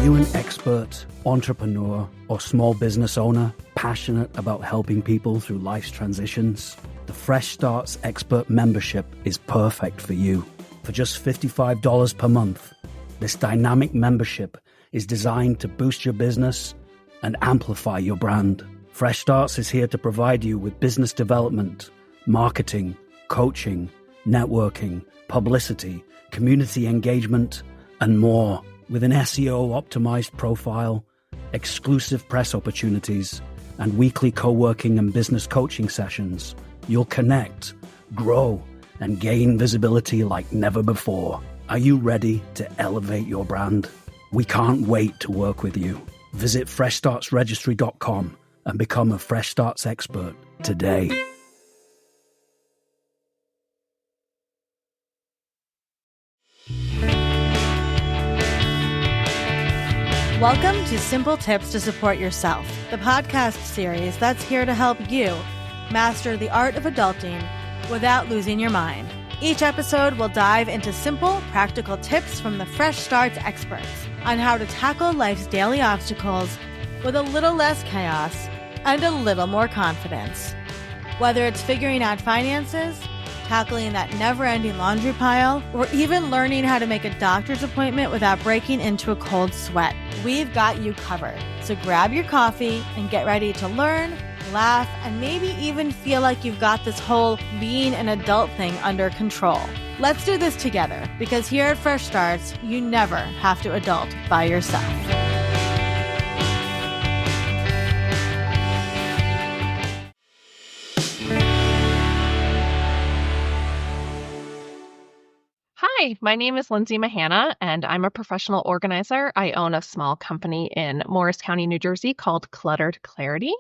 you an expert, entrepreneur, or small business owner passionate about helping people through life's transitions? The Fresh Starts Expert membership is perfect for you. For just $55 per month, this dynamic membership is designed to boost your business and amplify your brand. Fresh Starts is here to provide you with business development, marketing, coaching, networking, publicity, community engagement, and more. With an SEO-optimized profile, exclusive press opportunities, and weekly co-working and business coaching sessions, you'll connect, grow, and gain visibility like never before. Are you ready to elevate your brand? We can't wait to work with you. Visit freshstartsregistry.com and become a Fresh Starts expert today. Welcome to Simple Tips to Support Yourself, the podcast series that's here to help you master the art of adulting without losing your mind. Each episode will dive into simple, practical tips from the Fresh Starts experts on how to tackle life's daily obstacles with a little less chaos and a little more confidence. Whether it's figuring out finances, tackling that never-ending laundry pile, or even learning how to make a doctor's appointment without breaking into a cold sweat, we've got you covered. So grab your coffee and get ready to learn, laugh, and maybe even feel like you've got this whole being an adult thing under control. Let's do this together, because here at Fresh Starts, you never have to adult by yourself. Hi, my name is Lindsey Mahanna, and I'm a professional organizer. I own a small company in Morris County, New Jersey called Cluttered Clarity,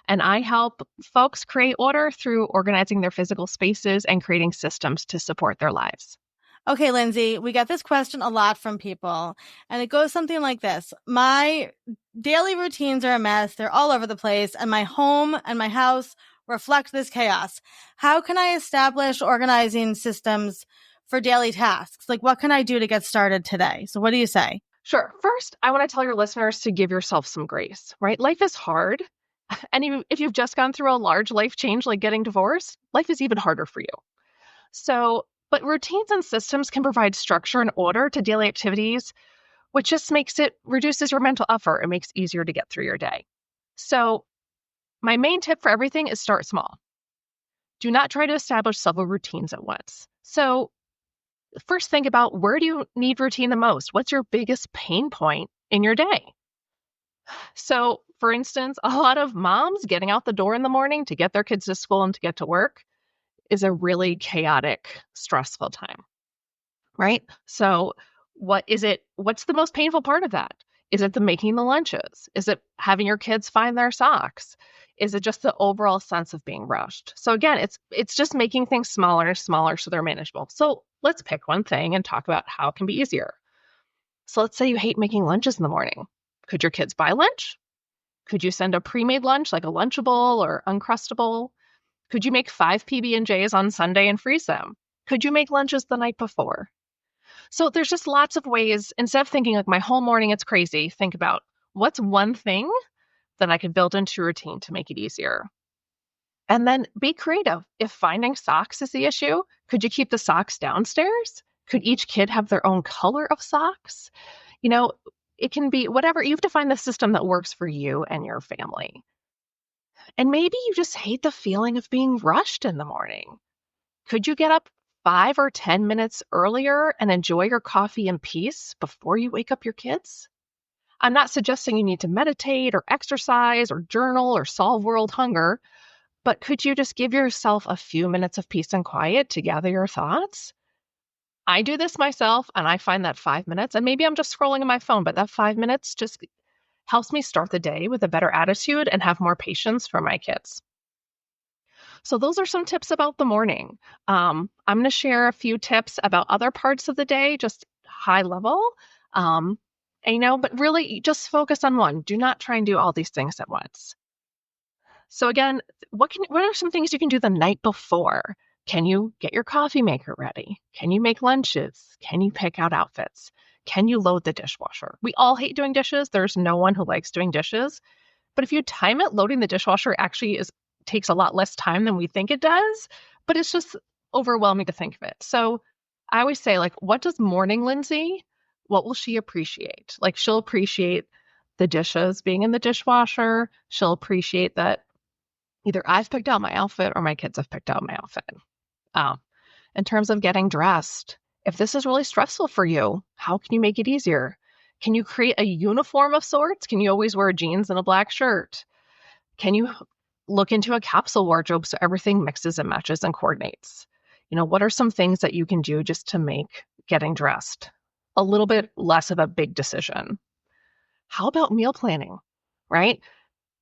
and I help folks create order through organizing their physical spaces and creating systems to support their lives. Okay, Lindsey, we get this question a lot from people, and it goes something like this. My daily routines are a mess. They're all over the place, and my home and my house reflect this chaos. How can I establish organizing systems for daily tasks? Like, what can I do to get started today? So what do you say? Sure. First, I want to tell your listeners to give yourself some grace, right? Life is hard. And even if you've just gone through a large life change like getting divorced, life is even harder for you. But routines and systems can provide structure and order to daily activities, which just reduces your mental effort and makes it easier to get through your day. So my main tip for everything is start small. Do not try to establish several routines at once. So first, think about, where do you need routine the most? What's your biggest pain point in your day? So, for instance, a lot of moms getting out the door in the morning to get their kids to school and to get to work is a really chaotic, stressful time, right? So what's the most painful part of that? Is it the making the lunches? Is it having your kids find their socks? Is it just the overall sense of being rushed? So again, it's just making things smaller and smaller so they're manageable. So let's pick one thing and talk about how it can be easier. So let's say you hate making lunches in the morning. Could your kids buy lunch? Could you send a pre-made lunch like a Lunchable or Uncrustable? Could you make 5 PB&Js on Sunday and freeze them? Could you make lunches the night before? So there's just lots of ways. Instead of thinking like my whole morning it's crazy, think about, what's one thing that I could build into a routine to make it easier? And then be creative. If finding socks is the issue, could you keep the socks downstairs? Could each kid have their own color of socks? It can be whatever. You have to find the system that works for you and your family. And maybe you just hate the feeling of being rushed in the morning. Could you get up 5 or 10 minutes earlier and enjoy your coffee in peace before you wake up your kids? I'm not suggesting you need to meditate or exercise or journal or solve world hunger, but could you just give yourself a few minutes of peace and quiet to gather your thoughts? I do this myself, and I find that 5 minutes, and maybe I'm just scrolling on my phone, but that 5 minutes just helps me start the day with a better attitude and have more patience for my kids. So those are some tips about the morning. I'm going to share a few tips about other parts of the day, just high level. But really just focus on one. Do not try and do all these things at once. So again, what are some things you can do the night before Can you get your coffee maker ready? Can you make lunches? Can you pick out outfits? Can you load the dishwasher? We all hate doing dishes. There's no one who likes doing dishes. But if you time it, loading the dishwasher actually takes a lot less time than we think it does, but it's just overwhelming to think of it. So I always say, like, what does morning Lindsay, what will she appreciate? Like, she'll appreciate the dishes being in the dishwasher. She'll appreciate that either I've picked out my outfit or my kids have picked out my outfit. In terms of getting dressed, if this is really stressful for you, how can you make it easier? Can you create a uniform of sorts? Can you always wear jeans and a black shirt? Can you look into a capsule wardrobe so everything mixes and matches and coordinates? What are some things that you can do just to make getting dressed a little bit less of a big decision? How about meal planning, right?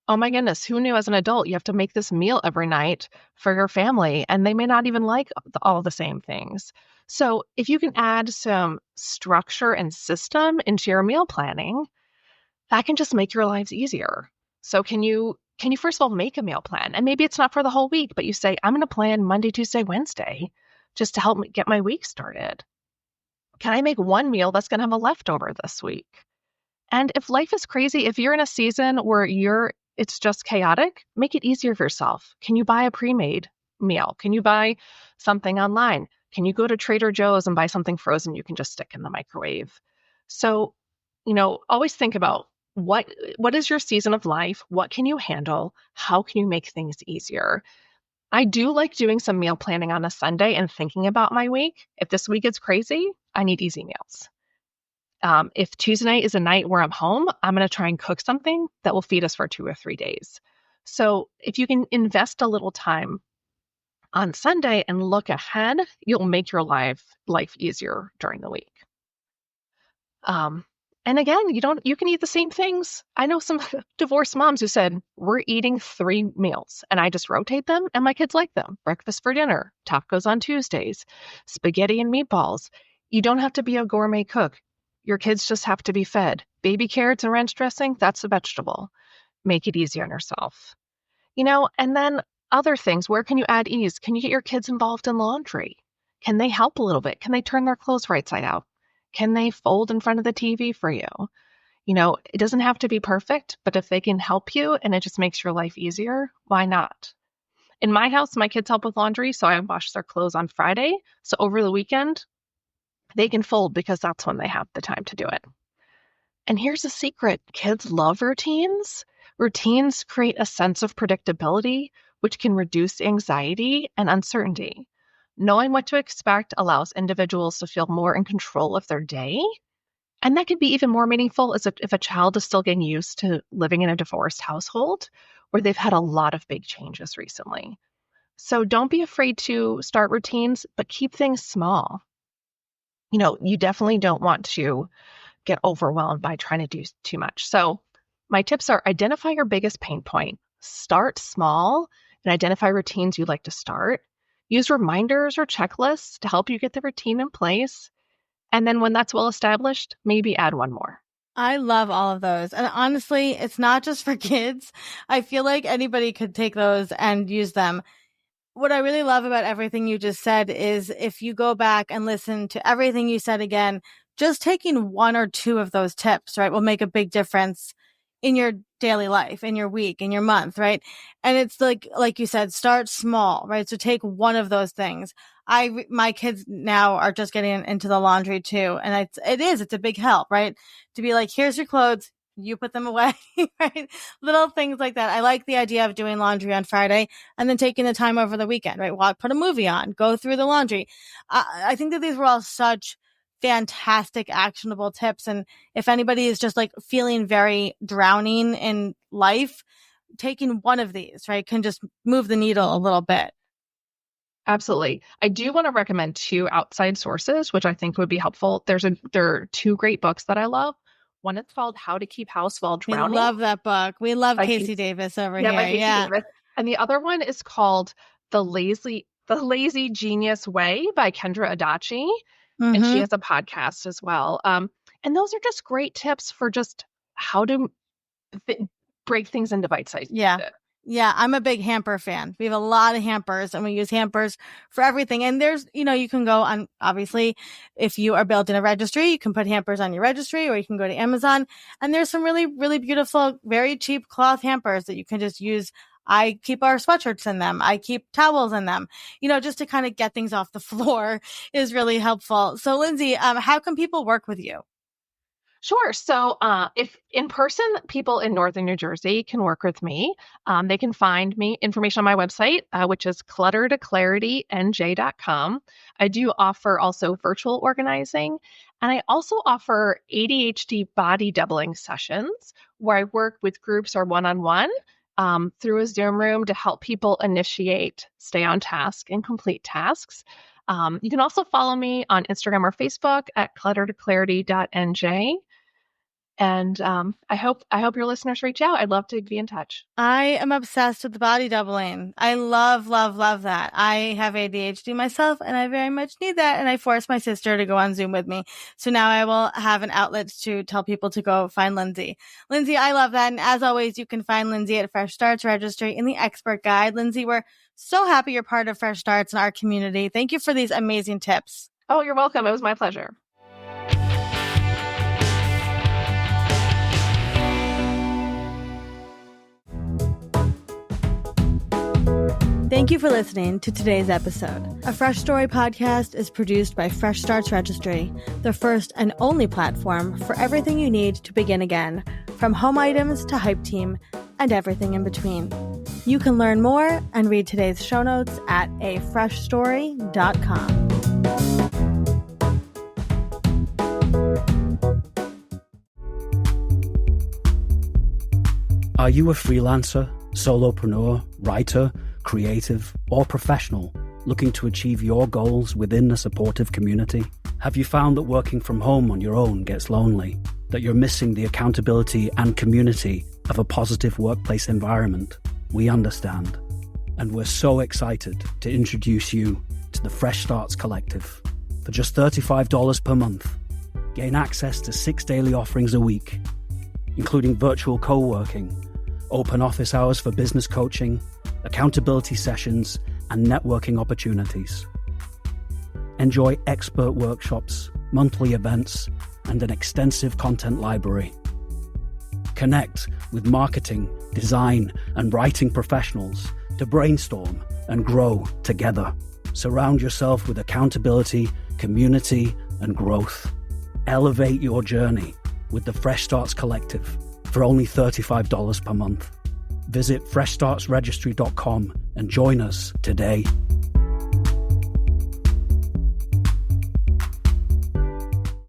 Oh my goodness, who knew as an adult you have to make this meal every night for your family, and they may not even like all the same things. So if you can add some structure and system into your meal planning, that can just make your lives easier. So can you first of all make a meal plan? And maybe it's not for the whole week, but you say, I'm going to plan Monday, Tuesday, Wednesday just to help me get my week started. Can I make one meal that's going to have a leftover this week? And if life is crazy, if you're in a season where it's just chaotic, make it easier for yourself. Can you buy a pre-made meal? Can you buy something online? Can you go to Trader Joe's and buy something frozen you can just stick in the microwave? So, always think about what is your season of life? What can you handle? How can you make things easier? I do like doing some meal planning on a Sunday and thinking about my week. If this week is crazy, I need easy meals. If Tuesday night is a night where I'm home, I'm going to try and cook something that will feed us for 2 or 3 days. So if you can invest a little time on Sunday and look ahead, you'll make your life easier during the week. And again, you can eat the same things. I know some divorced moms who said, we're eating 3 meals and I just rotate them and my kids like them. Breakfast for dinner, tacos on Tuesdays, spaghetti and meatballs. You don't have to be a gourmet cook. Your kids just have to be fed. Baby carrots and ranch dressing, that's a vegetable. Make it easy on yourself. And then other things, where can you add ease? Can you get your kids involved in laundry? Can they help a little bit? Can they turn their clothes right side out? Can they fold in front of the TV for you? It doesn't have to be perfect, but if they can help you and it just makes your life easier, why not? In my house, my kids help with laundry, so I wash their clothes on Friday. So over the weekend, they can fold because that's when they have the time to do it. And here's a secret. Kids love routines. Routines create a sense of predictability, which can reduce anxiety and uncertainty. Knowing what to expect allows individuals to feel more in control of their day. And that can be even more meaningful if a child is still getting used to living in a divorced household where they've had a lot of big changes recently. So don't be afraid to start routines, but keep things small. You definitely don't want to get overwhelmed by trying to do too much. So my tips are identify your biggest pain point, start small, and identify routines you'd like to start. Use reminders or checklists to help you get the routine in place. And then when that's well established, maybe add one more. I love all of those. And honestly, it's not just for kids. I feel like anybody could take those and use them. What I really love about everything you just said is if you go back and listen to everything you said again, just taking 1 or 2 of those tips, right, will make a big difference in your daily life, in your week, in your month, right? And it's like you said, start small, right? So take one of those things. My kids now are just getting into the laundry too. And it's a big help, right? To be like, here's your clothes. You put them away, right? Little things like that. I like the idea of doing laundry on Friday and then taking the time over the weekend, right? Put a movie on, go through the laundry. I think that these were all such fantastic, actionable tips. And if anybody is just like feeling very drowning in life, taking one of these, right, can just move the needle a little bit. Absolutely. I do want to recommend 2 outside sources, which I think would be helpful. There are 2 great books that I love. One is called How to Keep House While Drowning. We love that book. We love by Casey Davis over by here. Casey Davis. And the other one is called The Lazy Genius Way by Kendra Adachi. Mm-hmm. And she has a podcast as well. And those are just great tips for just how to break things into bite-sized pieces. Yeah, I'm a big hamper fan. We have a lot of hampers and we use hampers for everything. And there's, you can go on, obviously, if you are built in a registry, you can put hampers on your registry, or you can go to Amazon. And there's some really, really beautiful, very cheap cloth hampers that you can just use. I keep our sweatshirts in them. I keep towels in them, just to kind of get things off the floor is really helpful. So Lindsey, how can people work with you? Sure. So if in person, people in Northern New Jersey can work with me. They can find me information on my website, which is cluttertoclaritynj.com. I do offer also virtual organizing. And I also offer ADHD body doubling sessions where I work with groups or one-on-one through a Zoom room to help people initiate, stay on task, and complete tasks. You can also follow me on Instagram or Facebook at cluttertoclarity.nj. And I hope your listeners reach out. I'd love to be in touch. I am obsessed with the body doubling. I love, love, love that. I have ADHD myself, and I very much need that. And I forced my sister to go on Zoom with me. So now I will have an outlet to tell people to go find Lindsey. Lindsey, I love that. And as always, you can find Lindsey at Fresh Starts Registry in the Expert Guide. Lindsey, we're so happy you're part of Fresh Starts in our community. Thank you for these amazing tips. Oh, you're welcome. It was my pleasure. Thank you for listening to today's episode. A Fresh Story podcast is produced by Fresh Starts Registry, the first and only platform for everything you need to begin again, from home items to Hype Team and everything in between. You can learn more and read today's show notes at afreshstory.com. Are you a freelancer, solopreneur, writer, creative, or professional looking to achieve your goals within a supportive community? Have you found that working from home on your own gets lonely? That you're missing the accountability and community of a positive workplace environment? We understand. And we're so excited to introduce you to the Fresh Starts Collective. For just $35 per month, gain access to 6 daily offerings a week, including virtual co-working, open office hours for business coaching, accountability sessions, and networking opportunities. Enjoy expert workshops, monthly events, and an extensive content library. Connect with marketing, design, and writing professionals to brainstorm and grow together. Surround yourself with accountability, community, and growth. Elevate your journey with the Fresh Starts Collective for only $35 per month. Visit freshstartsregistry.com and join us today.